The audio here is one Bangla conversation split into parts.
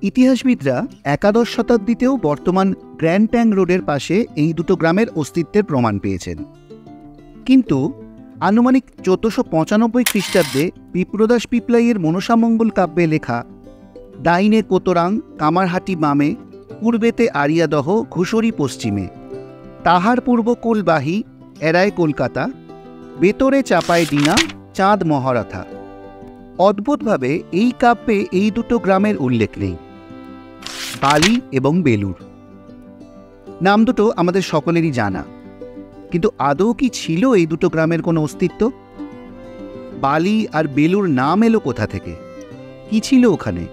ইতিহাসবিদরা একাদশ শতাব্দীতেও বর্তমান গ্র্যান্ড ট্যাঙ্ক রোডের পাশে এই দুটো গ্রামের অস্তিত্বের প্রমাণ পেয়েছেন। কিন্তু আনুমানিক 1495 খ্রিস্টাব্দে বিপ্রদাস পিপ্লাইয়ের মনসামঙ্গল কাব্যে লেখা ডাইনে কোতরাং কামারহাটি বামে, পূর্বেতে আরিয়াদহ ঘুষরি পশ্চিমে, তাহার পূর্ব কুলবাহী এরায় কলকাতা, বেতরে চাপায় ডিনা চাঁদ মহারথা। অদ্ভুতভাবে এই কাব্যে এই দুটো গ্রামের উল্লেখ নেই। বালি এবং বেলুর নাম দুটো আমাদের সকলেরই জানা, কিন্তু আদৌ কি ছিল এই দুটো গ্রামের কোনো অস্তিত্ব? বালি আর বেলুর নাম এলো কোথা থেকে? কি ছিল ওখানে?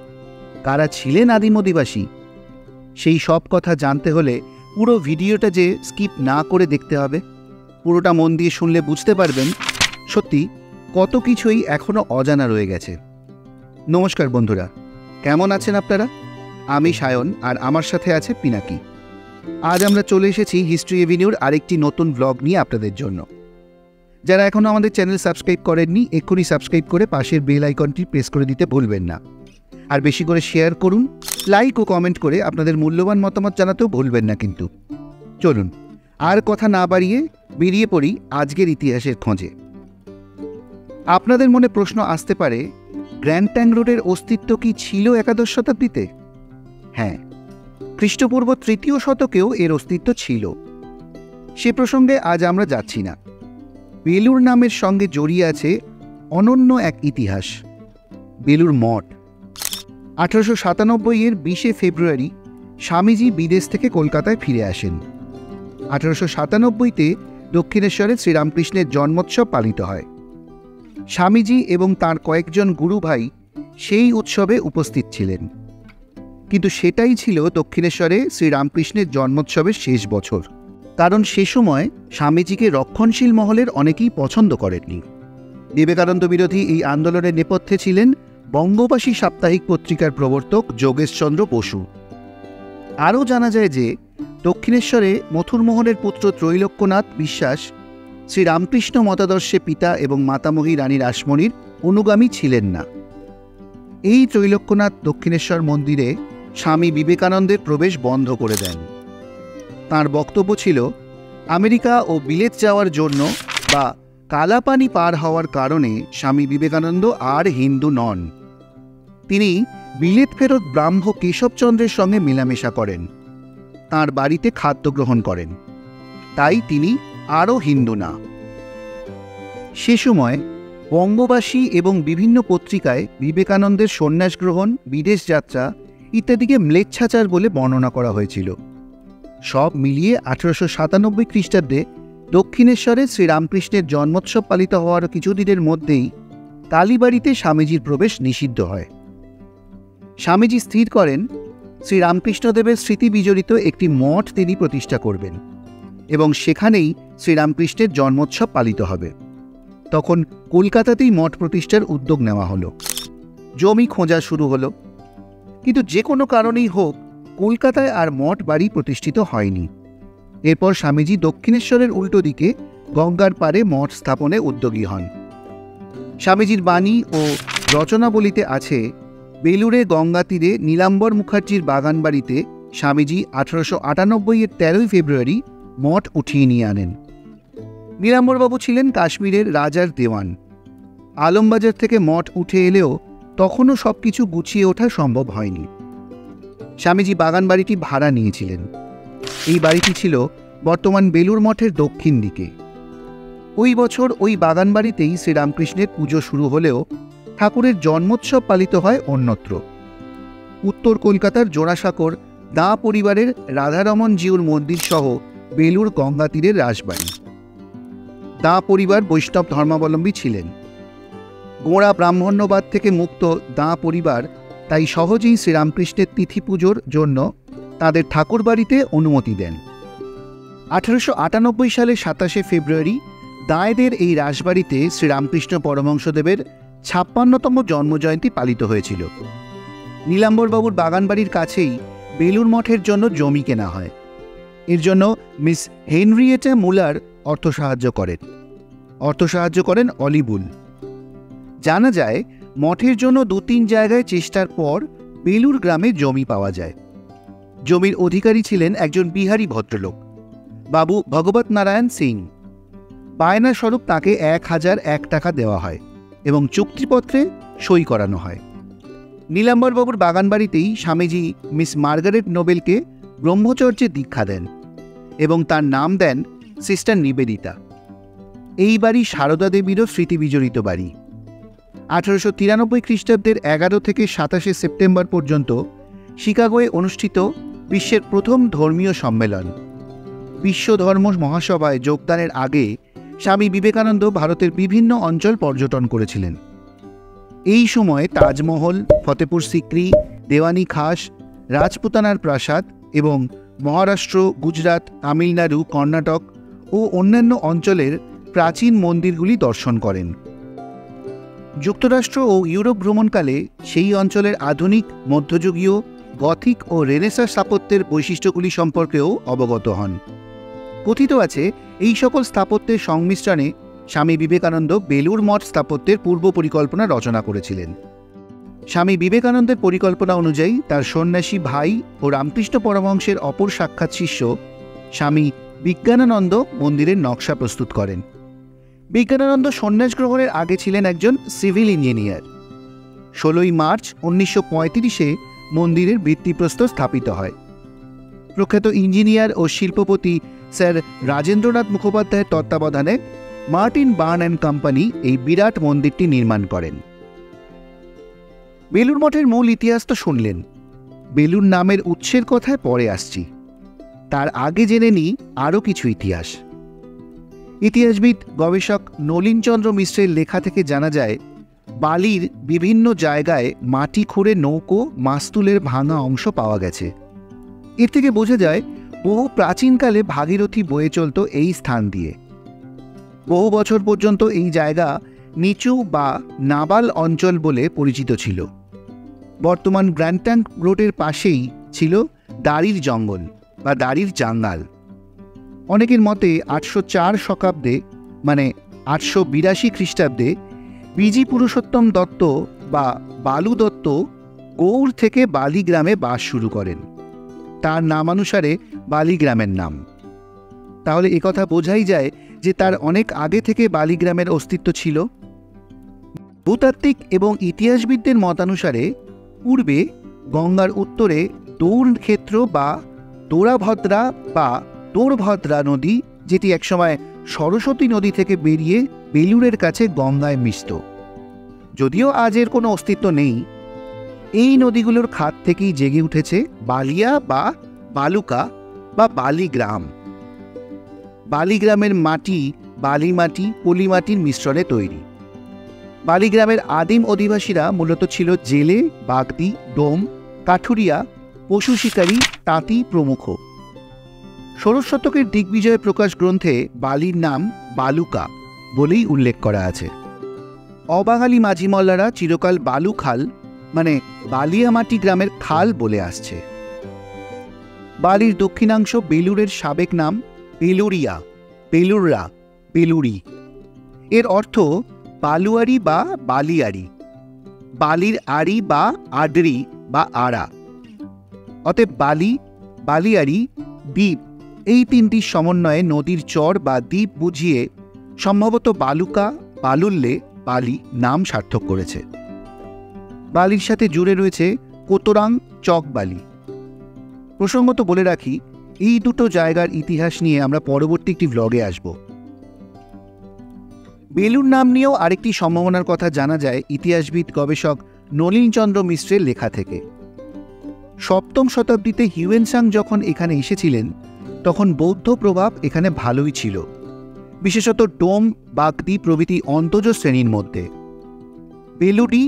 কারা ছিলেন আদিম অধিবাসী? সেই সব কথা জানতে হলে পুরো ভিডিওটা যে স্কিপ না করে দেখতে হবে। পুরোটা মন দিয়ে শুনলে বুঝতে পারবেন সত্যি কত কিছুই এখনও অজানা রয়ে গেছে। নমস্কার বন্ধুরা, কেমন আছেন আপনারা? আমি সায়ন, আর আমার সাথে আছে পিনাকি। আজ আমরা চলে এসেছি হিস্ট্রি এভিনিউর আরেকটি নতুন ব্লগ নিয়ে আপনাদের জন্য। যারা এখনও আমাদের চ্যানেল সাবস্ক্রাইব করেননি, এক্ষুনি সাবস্ক্রাইব করে পাশের বেল আইকনটি প্রেস করে দিতে ভুলবেন না। আর বেশি করে শেয়ার করুন, লাইক ও কমেন্ট করে আপনাদের মূল্যবান মতামত জানাতেও ভুলবেন না কিন্তু। চলুন আর কথা না বাড়িয়ে বেরিয়ে পড়ি আজকের ইতিহাসের খোঁজে। আপনাদের মনে প্রশ্ন আসতে পারে, গ্র্যান্ড ট্যাঙ্ক রোডের অস্তিত্ব কি ছিল একাদশ শতাব্দীতে? হ্যাঁ, খ্রিস্টপূর্ব 3য় শতকেও এর অস্তিত্ব ছিল। সে প্রসঙ্গে আজ আমরা যাচ্ছি না। বেলুর নামের সঙ্গে জড়িয়ে আছে অনন্য এক ইতিহাস, বেলুর মঠ। 1897-এর 20 ফেব্রুয়ারি স্বামীজি বিদেশ থেকে কলকাতায় ফিরে আসেন। 1897-তে দক্ষিণেশ্বরে শ্রীরামকৃষ্ণের জন্মোৎসব পালিত হয়। স্বামীজি এবং তাঁর কয়েকজন গুরু ভাই সেই উৎসবে উপস্থিত ছিলেন। কিন্তু সেটাই ছিল দক্ষিণেশ্বরে শ্রীরামকৃষ্ণের জন্মোৎসবের শেষ বছর, কারণ সে সময় স্বামীজিকে রক্ষণশীল মহলের অনেকেই পছন্দ করেননি। বিবেকানন্দ বিরোধী এই আন্দোলনের নেপথ্যে ছিলেন বঙ্গবাসী সাপ্তাহিক পত্রিকার প্রবর্তক যোগেশচন্দ্র বসু। আরও জানা যায় যে দক্ষিণেশ্বরে মথুরমোহনের পুত্র ত্রৈলোক্যনাথ বিশ্বাস শ্রীরামকৃষ্ণ মতাদর্শে পিতা এবং মাতামহী রানী রাসমণির অনুগামী ছিলেন না। এই ত্রৈলোক্যনাথ দক্ষিণেশ্বর মন্দিরে স্বামী বিবেকানন্দের প্রবেশ বন্ধ করে দেন। তাঁর বক্তব্য ছিল, আমেরিকা ও বিলেত যাওয়ার জন্য বা কালাপানি পার হওয়ার কারণে স্বামী বিবেকানন্দ আর হিন্দু নন। তিনি বিলেত ফেরত ব্রাহ্ম কেশবচন্দ্রের সঙ্গে মেলামেশা করেন, তাঁর বাড়িতে খাদ্য গ্রহণ করেন, তাই তিনি আরও হিন্দু না। সে সময় বঙ্গবাসী এবং বিভিন্ন পত্রিকায় বিবেকানন্দের সন্ন্যাস গ্রহণ, বিদেশ যাত্রা ইত্যাদিকে ম্লেচ্ছাচার বলে বর্ণনা করা হয়েছিল। সব মিলিয়ে 1897 খ্রিস্টাব্দে দক্ষিণেশ্বরে শ্রীরামকৃষ্ণের জন্মোৎসব পালিত হওয়ার কিছুদিনের মধ্যেই কালীবাড়িতে স্বামীজির প্রবেশ নিষিদ্ধ হয়। স্বামীজি স্থির করেন শ্রীরামকৃষ্ণদেবের স্মৃতি বিজড়িত একটি মঠ তিনি প্রতিষ্ঠা করবেন এবং সেখানেই শ্রীরামকৃষ্ণের জন্মোৎসব পালিত হবে। তখন কলকাতাতেই মঠ প্রতিষ্ঠার উদ্যোগ নেওয়া হলো। জমি খোঁজা শুরু হলো, কিন্তু যে কোনো কারণেই হোক কলকাতায় আর মঠ বাড়ি প্রতিষ্ঠিত হয়নি। এরপর স্বামীজি দক্ষিণেশ্বরের উল্টো দিকে গঙ্গার পাড়ে মঠ স্থাপনে উদ্যোগী হন। স্বামীজির বাণী ও রচনাবলিতে আছে, বেলুড়ে গঙ্গা তীরে নীলাম্বর মুখার্জির বাগান বাড়িতে স্বামীজি 1898-এর 13 ফেব্রুয়ারি মঠ উঠিয়ে নিয়ে আনেন। নীলাম্বরবাবু ছিলেন কাশ্মীরের রাজার দেওয়ান। আলমবাজার থেকে মঠ উঠে এলেও তখনও সব কিছু গুছিয়ে ওঠা সম্ভব হয়নি। স্বামীজি বাগান বাড়িটি ভাড়া নিয়েছিলেন। এই বাড়িটি ছিল বর্তমান বেলুর মঠের দক্ষিণ দিকে। ওই বছর ওই বাগান বাড়িতেই শ্রীরামকৃষ্ণের পুজো শুরু হলেও ঠাকুরের জন্মোৎসব পালিত হয় অন্যত্র। উত্তর কলকাতার জোড়াসাঁকোর দাঁ পরিবারের রাধারমন জিউর মন্দির সহ বেলুর গঙ্গা তীরের রাসবাড়ি। দাঁ পরিবার বৈষ্ণব ধর্মাবলম্বী ছিলেন। গোঁড়া ব্রাহ্মণ্যবাদ থেকে মুক্ত দাঁ পরিবার তাই সহজেই শ্রীরামকৃষ্ণের তিথি পুজোর জন্য তাদের ঠাকুরবাড়িতে অনুমতি দেন। 1898 সালের 27 ফেব্রুয়ারি দাঁয়েদের এই রাসবাড়িতে শ্রীরামকৃষ্ণ পরমহংসদেবের 56তম জন্মজয়ন্তী পালিত হয়েছিল। নীলাম্বরবাবুর বাগানবাড়ির কাছেই বেলুর মঠের জন্য জমি কেনা হয়। এর জন্য মিস হেনরিয়েটা মুলার অর্থ সাহায্য করেন অলি বুল। জানা যায় মঠের জন্য 2-3 জায়গায় চেষ্টার পর বেলুর গ্রামে জমি পাওয়া যায়। জমির অধিকারী ছিলেন একজন বিহারি ভদ্রলোক, বাবু ভগবত নারায়ণ সিং। বায়না স্বরূপ তাঁকে 1001 টাকা দেওয়া হয় এবং চুক্তিপত্রে সই করানো হয়। নীলাম্বরবাবুর বাগানবাড়িতেই স্বামীজি মিস মার্গারেট নোবেলকে ব্রহ্মচর্যে দীক্ষা দেন এবং তার নাম দেন সিস্টার নিবেদিতা। এই বাড়ি সারদা দেবীরও স্মৃতিবিজড়িত বাড়ি। 1893 খ্রিস্টাব্দের 11 থেকে 27 সেপ্টেম্বর পর্যন্ত শিকাগোয় অনুষ্ঠিত বিশ্বের প্রথম ধর্মীয় সম্মেলন বিশ্ব ধর্ম মহাসভায় যোগদানের আগে স্বামী বিবেকানন্দ ভারতের বিভিন্ন অঞ্চল পর্যটন করেছিলেন। এই সময়ে তাজমহল, ফতেপুর সিক্রি, দেওয়ানি খাস, রাজপুতানার প্রাসাদ এবং মহারাষ্ট্র, গুজরাট, তামিলনাড়ু, কর্ণাটক ও অন্যান্য অঞ্চলের প্রাচীন মন্দিরগুলি দর্শন করেন। যুক্তরাষ্ট্র ও ইউরোপ ভ্রমণকালে সেই অঞ্চলের আধুনিক, মধ্যযুগীয়, গথিক ও রেনেসাঁ স্থাপত্যের বৈশিষ্ট্যগুলি সম্পর্কেও অবগত হন। কথিত আছে, এই সকল স্থাপত্যের সংমিশ্রণে স্বামী বিবেকানন্দ বেলুড় মঠ স্থাপত্যের পূর্ব পরিকল্পনা রচনা করেছিলেন। স্বামী বিবেকানন্দের পরিকল্পনা অনুযায়ী তার সন্ন্যাসী ভাই ও রামকৃষ্ণ পরমহংসের অপর সাক্ষাৎ শিষ্য স্বামী বিজ্ঞানানন্দ মন্দিরের নকশা প্রস্তুত করেন। বিজ্ঞানানন্দ সন্ন্যাস গ্রহণের আগে ছিলেন একজন সিভিল ইঞ্জিনিয়ার। 16ই মার্চ 1935-এ মন্দিরের ভিত্তিপ্রস্তর স্থাপিত হয়। প্রখ্যাত ইঞ্জিনিয়ার ও শিল্পপতি স্যার রাজেন্দ্রনাথ মুখোপাধ্যায়ের তত্ত্বাবধানে মার্টিন বার্ন অ্যান্ড কোম্পানি এই বিরাট মন্দিরটি নির্মাণ করেন। বেলুড় মঠের মূল ইতিহাস তো শুনলেন, বেলুড় নামের উৎসের কথায় পরে আসছি। তার আগে জেনে নিই আরও কিছু ইতিহাস। ইতিহাসবিদ গবেষক নলিনচন্দ্র মিশ্রের লেখা থেকে জানা যায়, বালির বিভিন্ন জায়গায় মাটি খুঁড়ে নৌকো, মাস্তুলের ভাঙা অংশ পাওয়া গেছে। এর থেকে বোঝা যায় বহু প্রাচীনকালে ভাগীরথী বয়ে চলত এই স্থান দিয়ে। বহু বছর পর্যন্ত এই জায়গা নিচু বা নাবাল অঞ্চল বলে পরিচিত ছিল। বর্তমান গ্র্যান্ড ট্যাঙ্ক রোডের পাশেই ছিল দাড়ির জঙ্গল বা দাড়ির জাঙ্গাল। অনেকের মতে 804 শকাব্দে মানে 882 খ্রিস্টাব্দে বিজি পুরুষোত্তম দত্ত বা বালু দত্ত গৌড় থেকে বালি গ্রামে বাস শুরু করেন। তার নামানুসারে বালি গ্রামের নাম। তাহলে একথা বোঝাই যায় যে তার অনেক আগে থেকে বালি গ্রামের অস্তিত্ব ছিল। ভূতাত্ত্বিক এবং ইতিহাসবিদদের মতানুসারে পূর্বে গঙ্গার উত্তরে দৌড় ক্ষেত্র বা দোরাভদ্রা বা দৌড়ভদ্রা নদী, যেটি একসময় সরস্বতী নদী থেকে বেরিয়ে বেলুড়ের কাছে গঙ্গায় মিশত। যদিও আজ এর কোনো অস্তিত্ব নেই, এই নদীগুলোর খাত থেকেই জেগে উঠেছে বালিয়া বা বালুকা বা বালিগ্রাম। বালিগ্রামের মাটি বালি মাটি, পলি মাটির মিশ্রণে তৈরি। বালিগ্রামের আদিম অধিবাসীরা মূলত ছিল জেলে, বাগদি, ডোম, কাঠুরিয়া, পশু শিকারী, তাঁতি প্রমুখ। 16 শতকের দিগ্বিজয় প্রকাশ গ্রন্থে বালির নাম বালুকা বলেই উল্লেখ করা আছে। অবাঙালি মাঝিমল্লারা চিরকাল বালুখাল মানে বালিয়ামাটি গ্রামের খাল বলে আসছে। বালির দক্ষিণাংশ বেলুড়ের সাবেক নাম বেলুড়িয়া, বেলুড়রা, বেলুড়ি। এর অর্থ বালুয়ারি বা বালিয়ারি, বালির আড়ি বা আডরি বা আড়া। অতএব বালি, বালিয়ারি, দ্বীপ এই তিনটির সমন্বয়ে নদীর চর বা দ্বীপ বুঝিয়ে সম্ভবত বালুকা, বালুল্লে বালি নাম সার্থক করেছে। বালির সাথে জুড়ে রয়েছে কোতরাং, চকবালি। প্রসঙ্গত বলে রাখি, এই দুটো জায়গার ইতিহাস নিয়ে আমরা পরবর্তী একটি ব্লগে আসব। বেলুড় নাম নিয়েও আরেকটি সম্ভাবনার কথা জানা যায় ইতিহাসবিদ গবেষক নলিনচন্দ্র মিশ্রের লেখা থেকে। 7ম শতাব্দীতে হিউয়েনসাং যখন এখানে এসেছিলেন তখন বৌদ্ধ প্রভাব এখানে ভালোই ছিল, বিশেষত ডোম, বাগদি প্রভৃতি অন্তজ শ্রেণীর মধ্যে। বেলুডি,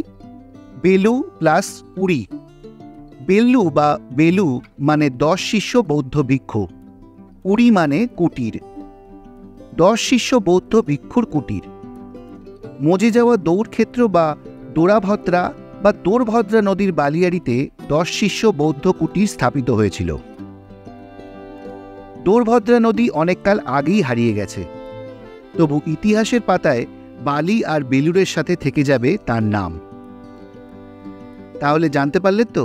বেলু প্লাস উড়ি। বেল্লু বা বেলু মানে 10 শিষ্য বৌদ্ধ ভিক্ষু, উড়ি মানে কুটির। 10 শিষ্য বৌদ্ধ ভিক্ষুর কুটির। মজে যাওয়া দৌড়ক্ষেত্র বা দোরাভদ্রা বা দৌড়ভদ্রা নদীর বালিয়াড়িতে 10 শিষ্য বৌদ্ধ কুটির স্থাপিত হয়েছিল। দৌড়ভদ্রা নদী অনেককাল আগেই হারিয়ে গেছে, তবু ইতিহাসের পাতায় বালি আর বেলুড়ের সাথে থেকে যাবে তার নাম। তাহলে জানতে পারলে তো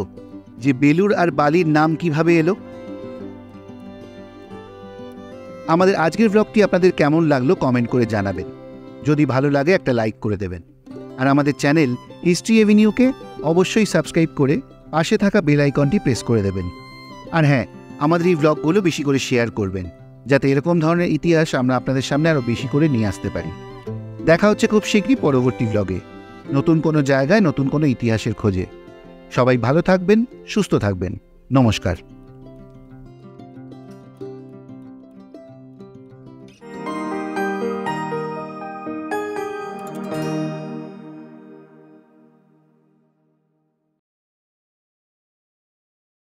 যে বেলুড় আর বালির নাম কিভাবে এলো। আমাদের আজকের ব্লগটি আপনাদের কেমন লাগলো কমেন্ট করে জানাবেন। যদি ভালো লাগে একটা লাইক করে দেবেন, আর আমাদের চ্যানেল হিস্ট্রি এভিনিউকে অবশ্যই সাবস্ক্রাইব করে পাশে থাকা বেল আইকনটি প্রেস করে দেবেন। আর হ্যাঁ, আমাদের এই ব্লগগুলো বেশি করে শেয়ার করবেন, যাতে এরকম ধরনের ইতিহাস আমরা আপনাদের সামনে আরও বেশি করে নিয়ে আসতে পারি। দেখা হচ্ছে খুব শীঘ্রই পরবর্তী ব্লগে, নতুন কোনো জায়গায় নতুন কোনো ইতিহাসের খোঁজে। সবাই ভালো থাকবেন, সুস্থ থাকবেন। নমস্কার।